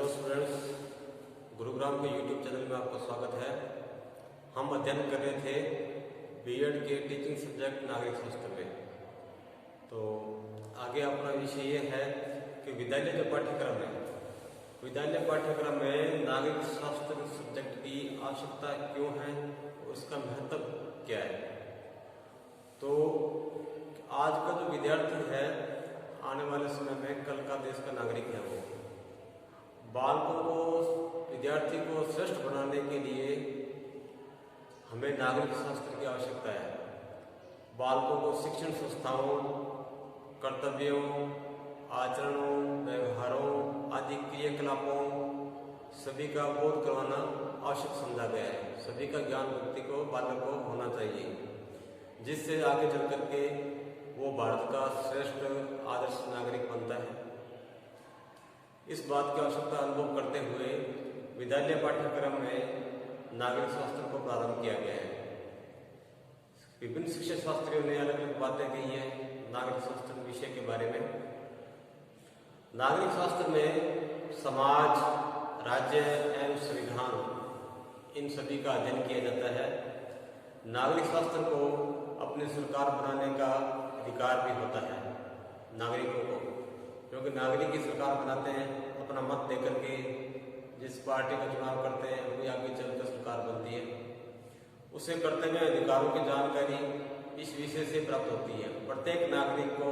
Students, Gurugram के YouTube channel में आपका स्वागत है। हम अध्ययन कर रहे थे बीएड के टीचिंग सब्जेक्ट नागरिक शास्त्र में। तो आगे अपना विषय ये है कि विद्यालय जो पाठ्यक्रम है, विद्यालय पाठ्यक्रम में नागरिक शास्त्र सब्जेक्ट की आवश्यकता क्यों है, उसका महत्व क्या है। तो आज का जो विद्यार्थी है, आने वाले समय में कल का देश का नागरिक है। वो बालकों को, विद्यार्थी को श्रेष्ठ बनाने के लिए हमें नागरिक शास्त्र की आवश्यकता है। बालकों को शिक्षण संस्थाओं, कर्तव्यों, आचरणों, व्यवहारों आदि क्रियाकलापों सभी का बोध करवाना आवश्यक समझा गया है। सभी का ज्ञान व्यक्ति को, बालक को होना चाहिए, जिससे आगे चल करके वो भारत का श्रेष्ठ आदर्श नागरिक बनता है। इस बात की आवश्यकता अनुभव करते हुए विद्यालय पाठ्यक्रम में नागरिक शास्त्र को प्रारंभ किया गया है। विभिन्न शिक्षा शास्त्रियों ने अलग अलग बातें कही हैं नागरिक शास्त्र विषय के बारे में। नागरिक शास्त्र में समाज, राज्य एवं संविधान, इन सभी का अध्ययन किया जाता है। नागरिक शास्त्र को अपनी सरकार बनाने का अधिकार भी होता है नागरिकों को, क्योंकि नागरिक ही सरकार बनाते हैं। अपना मत देकर के जिस पार्टी का चुनाव करते हैं, वही आगे चलकर सरकार बनती है। उसे कर्तव्य अधिकारों की जानकारी इस विषय से प्राप्त होती है। प्रत्येक नागरिक को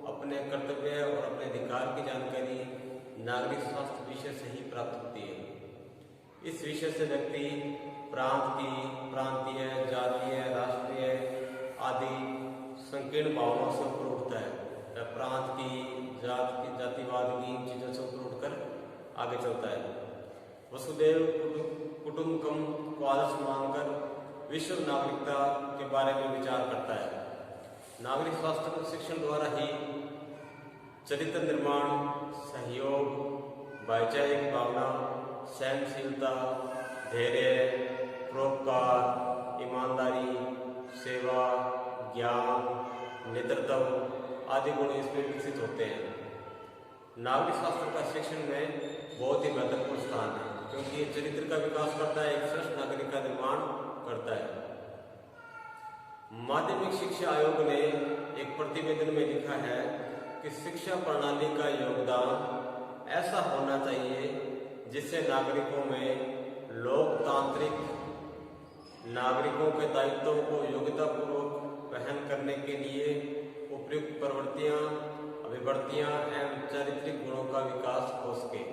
अपने कर्तव्य और अपने अधिकार की जानकारी नागरिक शास्त्र विषय से ही प्राप्त होती है। इस विषय से व्यक्ति प्रांत की, प्रांतीय, जातीय, राष्ट्रीय आदि संकीर्ण भावनाओं से ऊपर उठता है। प्रांत की, जातिवाद की, इन चीजों से ऊपर उठकर आगे चलता है। वसुदेव कुटुंबकम को आदर्श मानकर विश्व नागरिकता के बारे में विचार करता है। नागरिक शास्त्र शिक्षण द्वारा ही चरित्र निर्माण, सहयोग, वैचारिक भावना, सहनशीलता, धैर्य, परोपकार, ईमानदारी, सेवा, ज्ञान, नेतृत्व आदि गुण इसमें विकसित होते हैं। नागरिक शास्त्र का शिक्षण में बहुत ही महत्वपूर्ण स्थान है, क्योंकि ये चरित्र का विकास करता है, एक श्रेष्ठ नागरिक का निर्माण करता है। माध्यमिक शिक्षा आयोग ने एक प्रतिवेदन में लिखा है कि शिक्षा प्रणाली का योगदान ऐसा होना चाहिए जिससे नागरिकों में लोकतांत्रिक नागरिकों के दायित्वों को योग्यतापूर्वक वहन करने के लिए उपयुक्त प्रवृत्तियां, अभिवृत्तियां एवं चारित्रिक गुणों का विकास हो सके।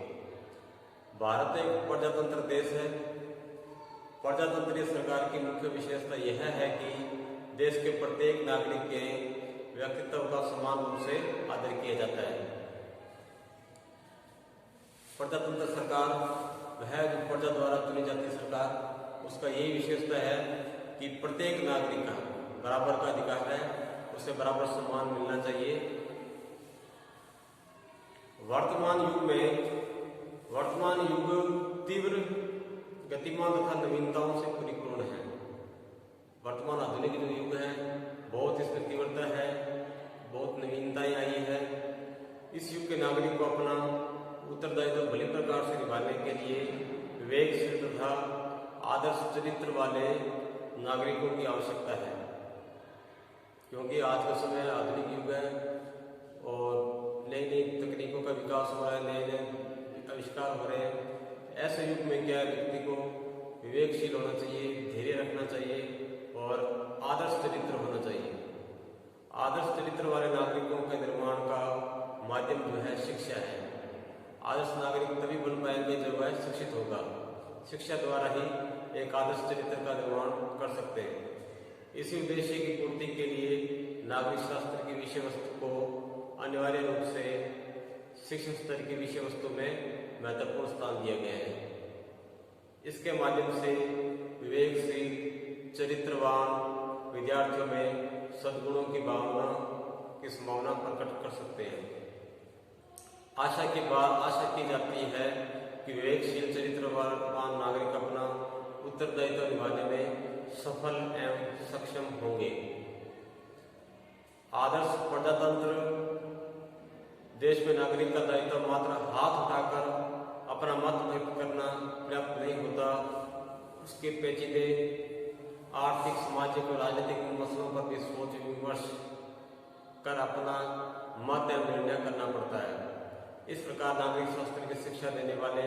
भारत एक प्रजातंत्र देश है। प्रजातंत्रीय सरकार की मुख्य विशेषता यह है कि देश के प्रत्येक नागरिक के व्यक्तित्व का समान रूप से आदर किया जाता है। प्रजातंत्र सरकार वह जो प्रजा द्वारा चुनी जाती सरकार, उसका यही विशेषता है कि प्रत्येक नागरिक का बराबर का अधिकार है, उसे बराबर सम्मान मिलना चाहिए। वर्तमान युग तीव्र, गतिमान तथा नवीनताओं से परिपूर्ण है। वर्तमान आधुनिक जो युग है, बहुत इसमें तीव्रता है, बहुत नवीनताएं आई है। इस युग के नागरिक को अपना उत्तरदायित्व भली प्रकार से निभाने के लिए विवेकशील तथा आदर्श चरित्र वाले नागरिकों की आवश्यकता है, क्योंकि आज का समय आधुनिक युग है और नई नई तकनीकों का विकास हो रहा है, नए नए आविष्कार हो रहे हैं। ऐसे युग में क्या व्यक्ति को विवेकशील होना चाहिए, धैर्य रखना चाहिए और आदर्श चरित्र होना चाहिए। आदर्श चरित्र वाले नागरिकों के निर्माण का माध्यम जो है शिक्षा है। आदर्श नागरिक तभी बन पाएंगे जब वह शिक्षित होगा। शिक्षा द्वारा ही एक आदर्श चरित्र का निर्माण कर सकते हैं। इसी उद्देश्य की पूर्ति के लिए नागरिक शास्त्र की विषय वस्तु को अनिवार्य रूप से शिक्षण स्तर की विषय वस्तु में महत्वपूर्ण स्थान दिया गया है। इसके माध्यम से विवेकशील, चरित्रवान विद्यार्थियों में सद्गुणों की भावना की संभावना प्रकट कर सकते हैं। आशा की जाती है कि विवेकशील, चरित्रवान नागरिक अपना उत्तरदायित्व निभाने में सफल एवं सक्षम होंगे। आदर्श प्रजातंत्र देश में नागरिक का दायित्व मात्र हाथ उठाकर अपना मत व्यक्त करना पर्याप्त नहीं होता, उसके पेचीदे आर्थिक, सामाजिक और राजनीतिक मसलों पर भी सोच विमर्श कर अपना मत एवं निर्णय करना पड़ता है। इस प्रकार नागरिक शास्त्र की शिक्षा देने वाले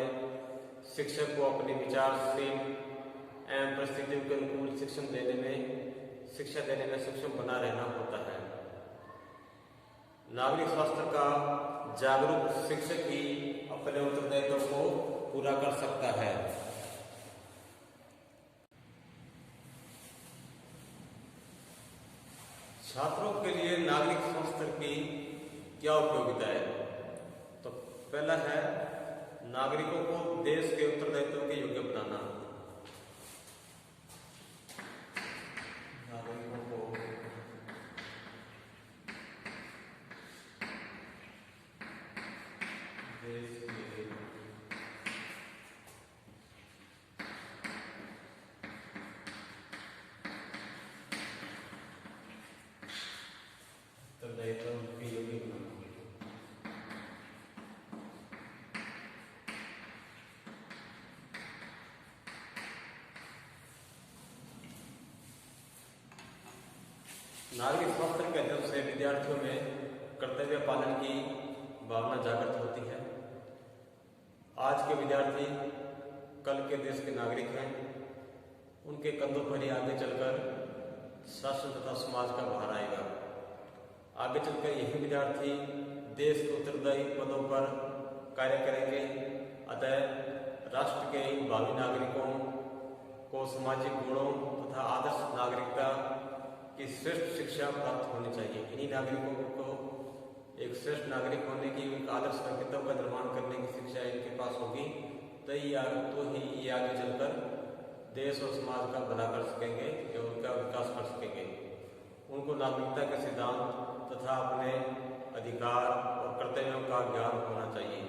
शिक्षक को अपनी विचारशील एवं परिस्थितियों के अनुकूल शिक्षा देने में सक्षम बना रहना होता है। नागरिक शास्त्र का जागरूक शिक्षक ही अपने उत्तरदायित्व को पूरा कर सकता है। छात्रों के लिए नागरिक शास्त्र की क्या उपयोगिता है? तो पहला है नागरिकों को देश के उत्तरदायित्व के योग्य बनाना। नागरिकों को देश के उत्तरदायित्व के योग्य बनाना। नागरिक शास्त्र के अध्ययन से विद्यार्थियों में कर्तव्य पालन की भावना जागृत होती है। आज के विद्यार्थी कल के देश के नागरिक हैं। उनके कंधों पर ही आगे चलकर शासन तथा समाज का भार आएगा। आगे चलकर यही विद्यार्थी देश के उत्तरदायी पदों पर कार्य करेंगे। अतः राष्ट्र के भावी नागरिकों को सामाजिक गुणों तथा आदर्श नागरिकता की श्रेष्ठ शिक्षा प्राप्त होनी चाहिए। इन्हीं नागरिकों को एक श्रेष्ठ नागरिक होने की, एक आदर्श व्यक्तित्व का निर्माण करने की शिक्षा इनके पास होगी, तो ही ये आगे चलकर देश और समाज का भला कर सकेंगे या उनका विकास कर सकेंगे। उनको नागरिकता के सिद्धांत तथा अपने अधिकार और कर्तव्यों का ज्ञान होना चाहिए।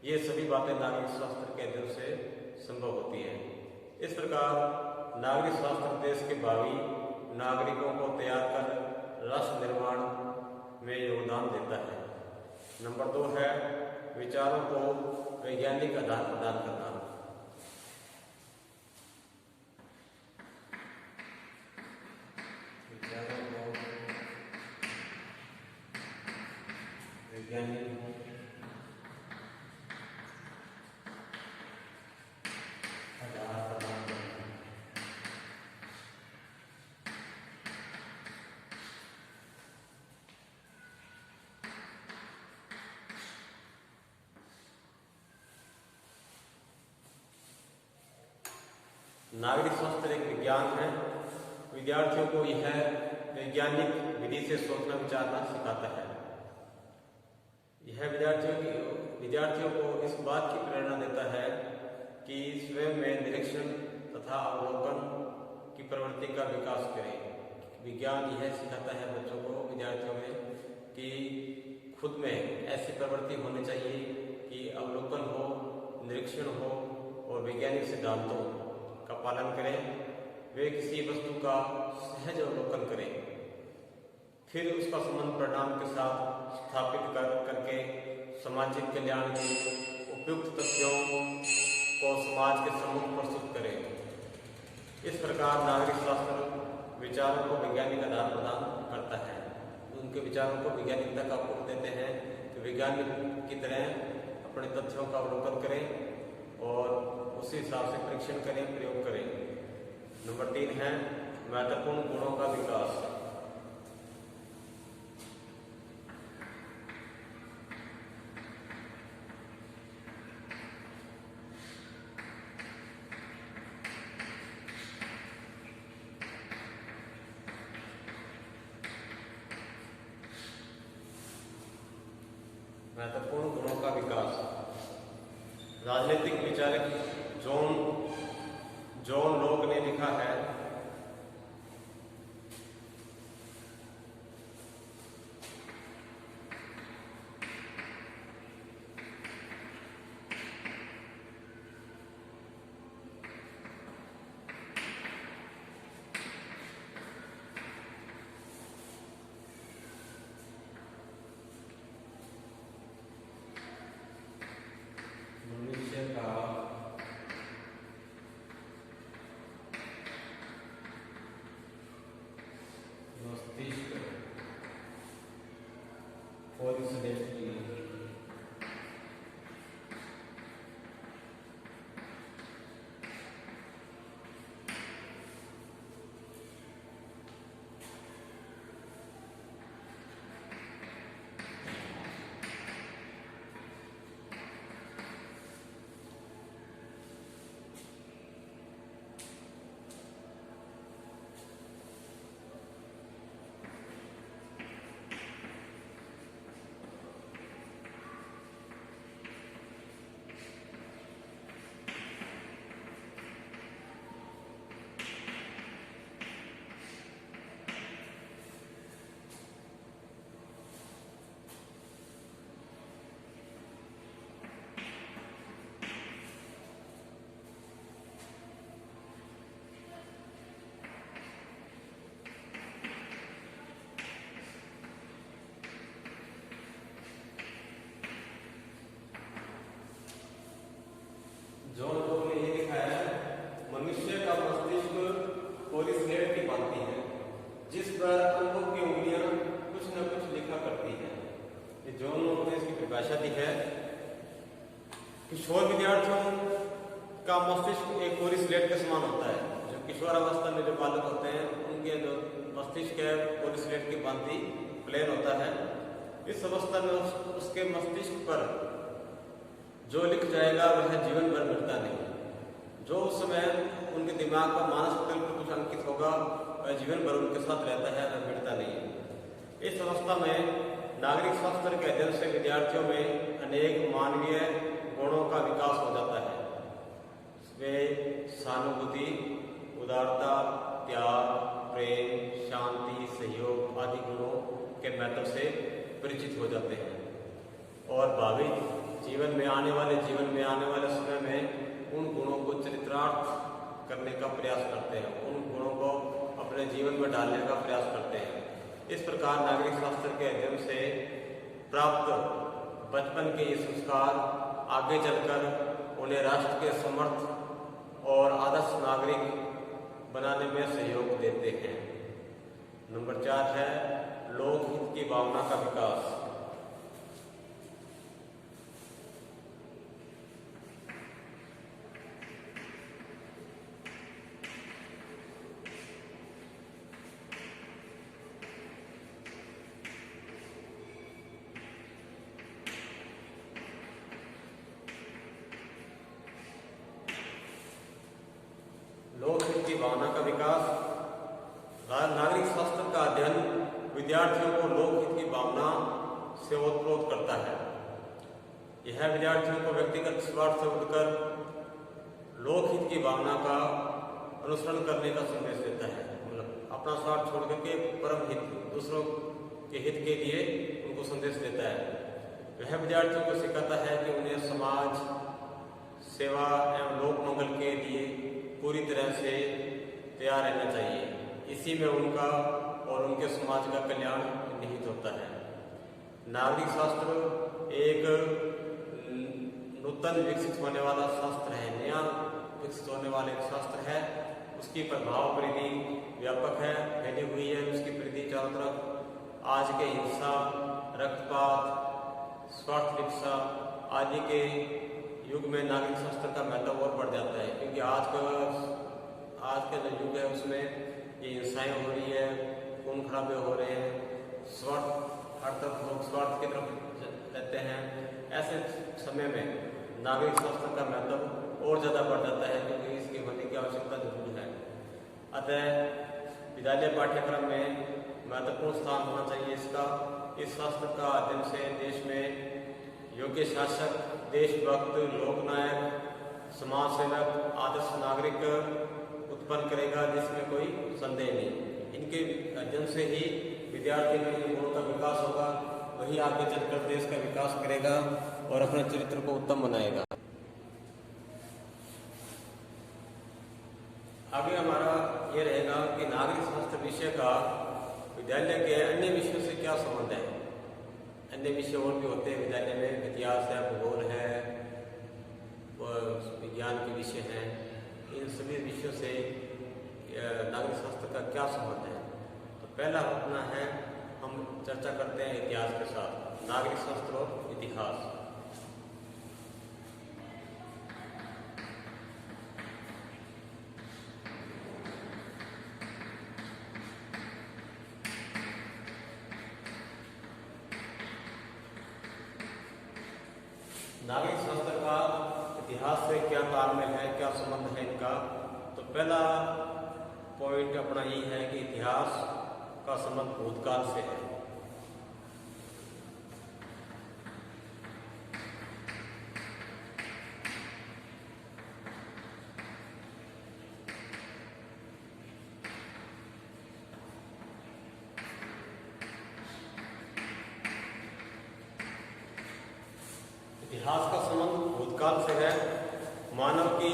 ये सभी बातें नागरिक शास्त्र के अध्ययन से संभव होती है। इस प्रकार नागरिक शास्त्र देश के भावी नागरिकों को तैयार कर राष्ट्र निर्माण में योगदान देता है। नंबर 2 है विचारों को वैज्ञानिक आधार प्रदान करना। विचारों को वैज्ञानिक आधार प्रदान करना। नागरिक शास्त्र एक विज्ञान है। विद्यार्थियों को यह वैज्ञानिक विधि से सोचना विचारना सिखाता है। यह विद्यार्थियों को इस बात की प्रेरणा देता है कि स्वयं में निरीक्षण तथा अवलोकन की प्रवृत्ति का विकास करें। विज्ञान यह सिखाता है बच्चों को, विद्यार्थियों में, कि खुद में ऐसी प्रवृत्ति होनी चाहिए कि अवलोकन हो, निरीक्षण हो और वैज्ञानिक सिद्धांतों का पालन करें। वे किसी वस्तु का सहज अवलोकन करें, फिर उसका संबंध परिणाम के साथ स्थापित करके सामाजिक कल्याण के उपयुक्त तथ्यों को समाज के सम्मुख प्रस्तुत करें। इस प्रकार नागरिक शास्त्र विचारों को वैज्ञानिक आधार प्रदान करता है। उनके विचारों को वैज्ञानिकता का पूर्ण देते हैं कि वैज्ञानिक की तरह अपने तथ्यों का अवलोकन करें और उसी हिसाब से परीक्षण करें, प्रयोग करें। नंबर 3 है महत्वपूर्ण गुणों का विकास। महत्वपूर्ण गुणों का विकास। राजनीतिक विचारक जॉन लॉक ने लिखा है, मनुष्य पोलिसलेट की जॉन डॉल ने ये दिखाया है, मनुष्य का मस्तिष्क पोलिसलेट की भांति है जिस पर अनुभव की उंगलियां कुछ न कुछ लिखा करती हैं। ये जॉन डॉल ने इसकी परिभाषा दी है। किशोर विद्यार्थियों का मस्तिष्क एक पोलिसलेट के समान होता है। जो किशोरावस्था में जो बालक होते हैं उनके जो मस्तिष्क है पोलिसलेट की भांति प्लेन होता है। इस अवस्था में उसके मस्तिष्क पर जो लिख जाएगा वह जीवन भर मिटता नहीं। जो उस समय उनके दिमाग पर मानस पटल पर कुछ अंकित होगा वह जीवन भर उनके साथ रहता है, वह मिटता नहीं। इस अवस्था में नागरिक शास्त्र के अध्ययन से विद्यार्थियों में अनेक मानवीय गुणों का विकास हो जाता है। वे सहानुभूति, उदारता, त्याग, प्रेम, शांति, सहयोग आदि गुणों के महत्व से परिचित हो जाते हैं और भावी जीवन में आने वाले समय में उन गुणों को चरितार्थ करने का प्रयास करते हैं, उन गुणों को अपने जीवन में डालने का प्रयास करते हैं। इस प्रकार नागरिक शास्त्र के अध्ययन से प्राप्त बचपन के ये संस्कार आगे चलकर उन्हें राष्ट्र के समर्थ और आदर्श नागरिक बनाने में सहयोग देते हैं। नंबर 4 है लोकहित की भावना का विकास। लोकहित की भावना का विकास। नागरिक शास्त्र का अध्ययन विद्यार्थियों को लोकहित की भावना से ओतप्रोत करता है। यह विद्यार्थियों को व्यक्तिगत स्वार्थ से उठकर लोकहित की भावना का अनुसरण करने का संदेश देता है। मतलब अपना स्वार्थ छोड़ करके परम हित, दूसरों के हित के लिए उनको संदेश देता है। वह विद्यार्थियों को सिखाता है कि उन्हें समाज सेवा एवं लोक मंगल के लिए पूरी तरह से तैयार रहना चाहिए। इसी में उनका और उनके समाज का कल्याण निहित होता है। नागरिक शास्त्र एक नूतन विकसित होने वाला शास्त्र है, नया विकसित होने वाला एक शास्त्र है। उसकी प्रभाव परिधि व्यापक है, फैली हुई है। उसकी परिधि चारों तरफ आज के हिंसा, रक्तपात, स्वार्थ लिप्सा आदि के युग में नागरिक शास्त्र का महत्व और बढ़ जाता है, क्योंकि आज का जो युग है उसमें ये हिंसाएं हो रही है, खून खराबे हो रहे हैं, स्वार्थ हर तरफ लोग स्वार्थ की तरफ रहते हैं। ऐसे समय में नागरिक शास्त्र का महत्व और ज़्यादा बढ़ जाता है, क्योंकि इसके होने की आवश्यकता जरूर है। अतः विद्यालय पाठ्यक्रम में महत्वपूर्ण स्थान होना चाहिए इसका। इस शास्त्र का अध्ययन से देश में योग्य शासक, देशभक्त, लोकनायक, समाज सेवक, आदर्श नागरिक उत्पन्न करेगा, जिसमें कोई संदेह नहीं। इनके अध्ययन से ही विद्यार्थी में इन गुणों का विकास होगा, वही आगे चलकर देश का विकास करेगा और अपने चरित्र को उत्तम बनाएगा। आगे हमारा ये रहेगा कि नागरिक शास्त्र विषय का विद्यालय के अन्य विषयों से क्या संबंध है। अन्य विषय और भी होते हैं विद्यालय में, इतिहास है, भूगोल है, विज्ञान के विषय हैं। इन सभी विषयों से नागरिक शास्त्र का क्या संबंध है। तो पहला अपना है हम चर्चा करते हैं इतिहास के साथ, नागरिक शास्त्र और इतिहास। नागरिक शास्त्र का इतिहास से क्या तालमेल है, क्या संबंध है इनका? तो पहला पॉइंट अपना ये है कि इतिहास का संबंध भूतकाल से है। इतिहास का संबंध भूतकाल से है। मानव की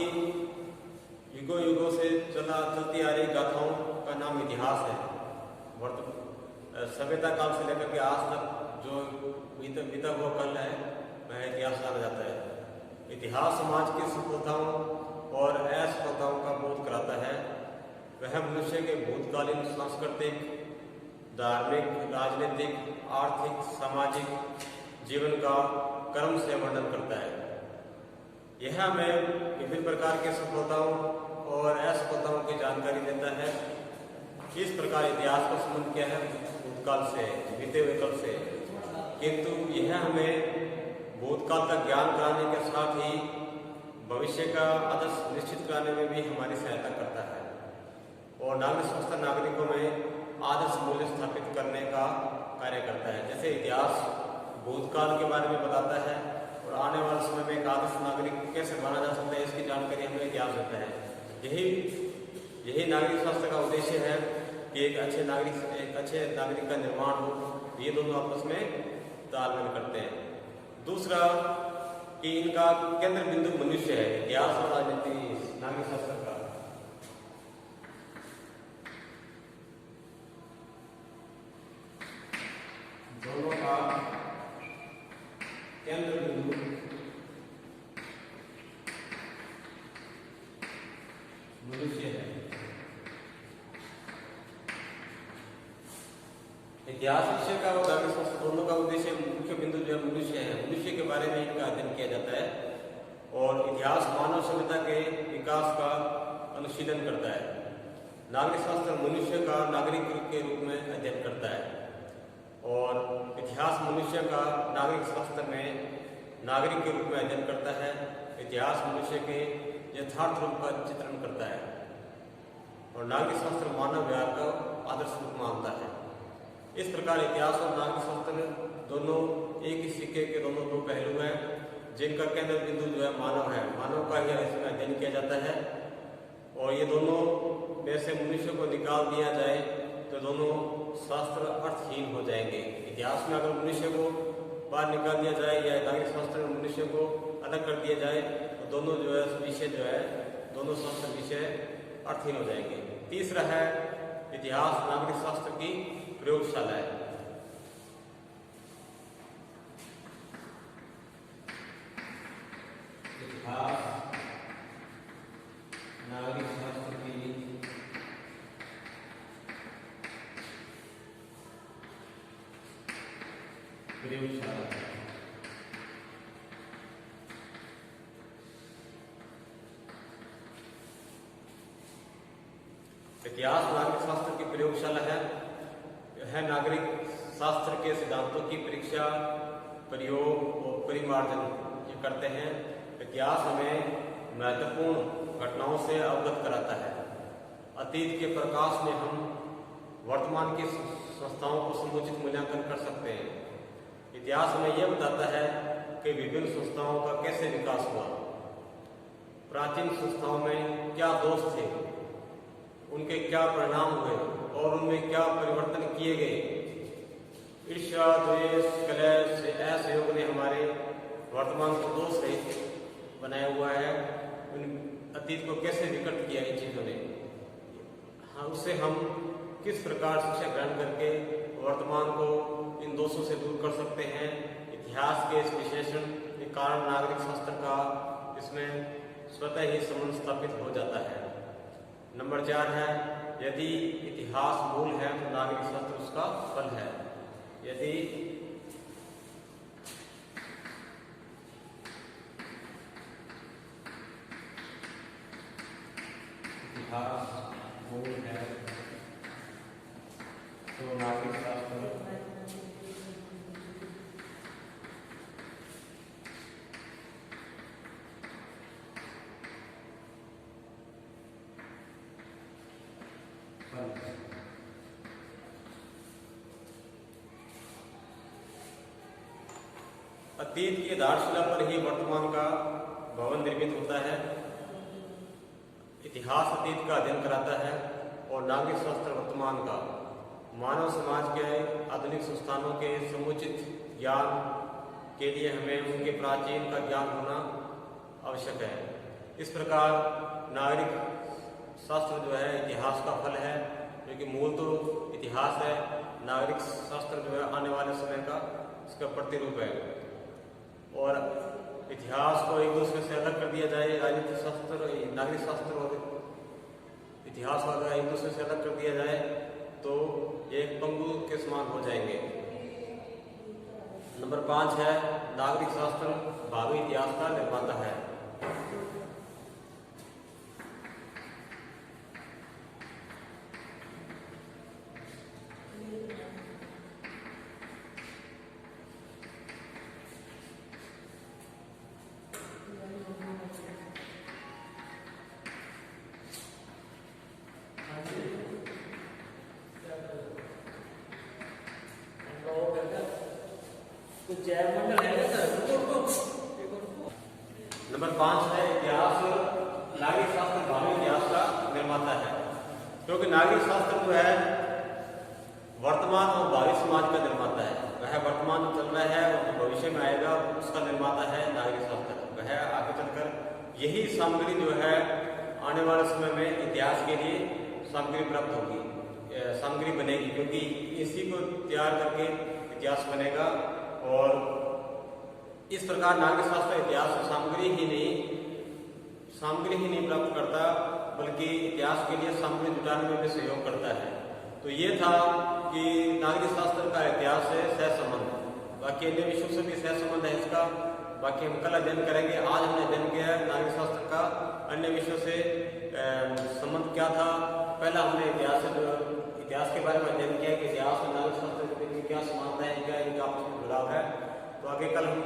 युगों युगों से चलती आ रही गाथाओं का नाम इतिहास है। सभ्यता काल से लेकर के आज तक जो बीता हुआ कल है वह इतिहास माना जाता है। इतिहास समाज की सफलताओं और असफलताओं का बोध कराता है। वह मनुष्य के भूतकालीन सांस्कृतिक, धार्मिक, राजनीतिक, आर्थिक, सामाजिक जीवन का क्रम से वर्णन करता है। यह हमें विभिन्न प्रकार के सफलताओं और असफलताओं की जानकारी देता है। इस प्रकार इतिहास का संबंध क्या है? भूतकाल से, बीते हुए कल से। किंतु यह हमें भूतकाल का ज्ञान कराने के साथ ही भविष्य का आदर्श निश्चित कराने में भी हमारी सहायता करता है। और नागरिक शास्त्र नागरिकों में आदर्श मूल्य स्थापित करने का कार्य करता है। जैसे इतिहास भूतकाल के बारे में बताता है और आने वाले समय में एक आदर्श नागरिक कैसे बना जा सकता है, इसकी जानकारी हमें इतिहास देता है। यही नागरिक शास्त्र का उद्देश्य है कि एक अच्छे नागरिक का निर्माण हो। ये दोनों आपस में तालमेल करते हैं। दूसरा कि इनका केंद्र बिंदु मनुष्य है। इतिहास और राजनीति नागरिक शास्त्र का दोनों का केंद्र बिंदु मनुष्य है। इतिहास विषय का और नागरिक शास्त्र दोनों का उद्देश्य, मुख्य बिंदु जो है मनुष्य है। मनुष्य के बारे में इनका अध्ययन किया जाता है और इतिहास मानव सभ्यता के विकास का अनुशीलन करता है। नागरिक शास्त्र मनुष्य का नागरिक के रूप में अध्ययन करता है और इतिहास मनुष्य का नागरिक शास्त्र में नागरिक के रूप में अध्ययन करता है। इतिहास मनुष्य के यथार्थ रूप का चित्रण करता है और नागरिक शास्त्र मानव व्यवहार का आदर्श रूप मानता है। इस प्रकार इतिहास और नागरिक शास्त्र दोनों एक ही सिक्के के दोनों दो पहलू हैं, जिनका केंद्र बिंदु जो है मानव है। मानव का ही इसमें अध्ययन किया जाता है और ये दोनों में से मनुष्य को निकाल दिया जाए तो दोनों शास्त्र अर्थहीन हो जाएंगे। इतिहास में अगर मनुष्य को बाहर निकाल दिया जाए या नागरिक शास्त्र में मनुष्य को अलग कर दिया जाए तो दोनों जो है विषय जो है दोनों शास्त्र विषय अर्थहीन हो जाएंगे। तीसरा है इतिहास नागरिक शास्त्र की प्रयोगशाला है। इतिहास नागरिक शास्त्र की प्रयोगशाला। इतिहास नागरिक शास्त्र की प्रयोगशाला है। यह नागरिक शास्त्र के सिद्धांतों की परीक्षा, प्रयोग और परिमार्जन ये करते हैं। इतिहास हमें महत्वपूर्ण घटनाओं से अवगत कराता है। अतीत के प्रकाश में हम वर्तमान की संस्थाओं को समुचित मूल्यांकन कर सकते हैं। इतिहास हमें यह बताता है कि विभिन्न संस्थाओं का कैसे विकास हुआ, प्राचीन संस्थाओं में क्या दोष थे, उनके क्या परिणाम हुए और उनमें क्या परिवर्तन किए गए। ईर्ष्या, द्वेष, कलह से असहयोग ने हमारे वर्तमान को दोष रहित बनाया हुआ है। अतीत को कैसे विकट किया इन चीजों ने, हाँ, उससे हम किस प्रकार शिक्षा ग्रहण करके वर्तमान को इन दोषों से दूर कर सकते हैं। इतिहास के इस विश्लेषण के कारण नागरिक शास्त्र का इसमें स्वतः ही संबंध स्थापित हो जाता है। नंबर 4 है, यदि इतिहास मूल है तो नागरिक शास्त्र उसका फल है। यदि इतिहास मूल है तो नागरिक शास्त्र अतीत की आधारशिला पर ही वर्तमान का भवन निर्मित होता है। इतिहास अतीत का अध्ययन कराता है और नागरिक शास्त्र वर्तमान का। मानव समाज के आधुनिक संस्थानों के समुचित ज्ञान के लिए हमें उनके प्राचीन का ज्ञान होना आवश्यक है। इस प्रकार नागरिक शास्त्र जो है इतिहास का फल है, क्योंकि मूल तो इतिहास है। नागरिक शास्त्र जो है आने वाले समय का इसका प्रतिरूप है। और इतिहास को एक दूसरे से अलग कर दिया जाए, राजनीतिक शास्त्र, नागरिक शास्त्र और इतिहास को अगर एक दूसरे से अलग कर दिया जाए तो एक पंगु के समान हो जाएंगे। नंबर 5 है नागरिक शास्त्र भावी इतिहास का निर्माता है। नंबर 5 है इतिहास नागरिक शास्त्र भावी इतिहास का निर्माता है, क्योंकि नागरिक शास्त्र जो है वर्तमान और भावी समाज का निर्माता है। वह वर्तमान में चल रहा है और भविष्य में आएगा उसका निर्माता है नागरिक शास्त्र। वह आगे चलकर यही सामग्री जो है आने वाले समय में इतिहास के लिए सामग्री प्राप्त होगी, सामग्री बनेगी, क्योंकि इसी को तैयार करके इतिहास बनेगा। और इस प्रकार नागरिक शास्त्र इतिहास सामग्री ही नहीं प्राप्त करता, बल्कि इतिहास के लिए सामग्री जुटाने में भी सहयोग करता है। तो ये था कि नागरिक शास्त्र का इतिहास से सहसंबंध, बाकी अन्य विषयों से भी सहसंबंध है इसका। बाकी हम कल अध्ययन करेंगे। आज हमने अध्ययन किया है नागरिक शास्त्र का अन्य विषयों से संबंध क्या था। पहला हमने इतिहास के बारे में अध्ययन किया कि इतिहास और नागरिक शास्त्र के बीच क्या समानता है, क्या इनका आपस में जुड़ाव है। तो आगे कल हम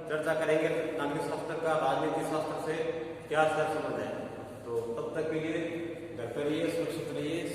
चर्चा करेंगे नागरिक शास्त्र का राजनीतिक शास्त्र से क्या सहसंबंध है। तो तब तक के लिए घर पर रहिए, सुरक्षित रहिए।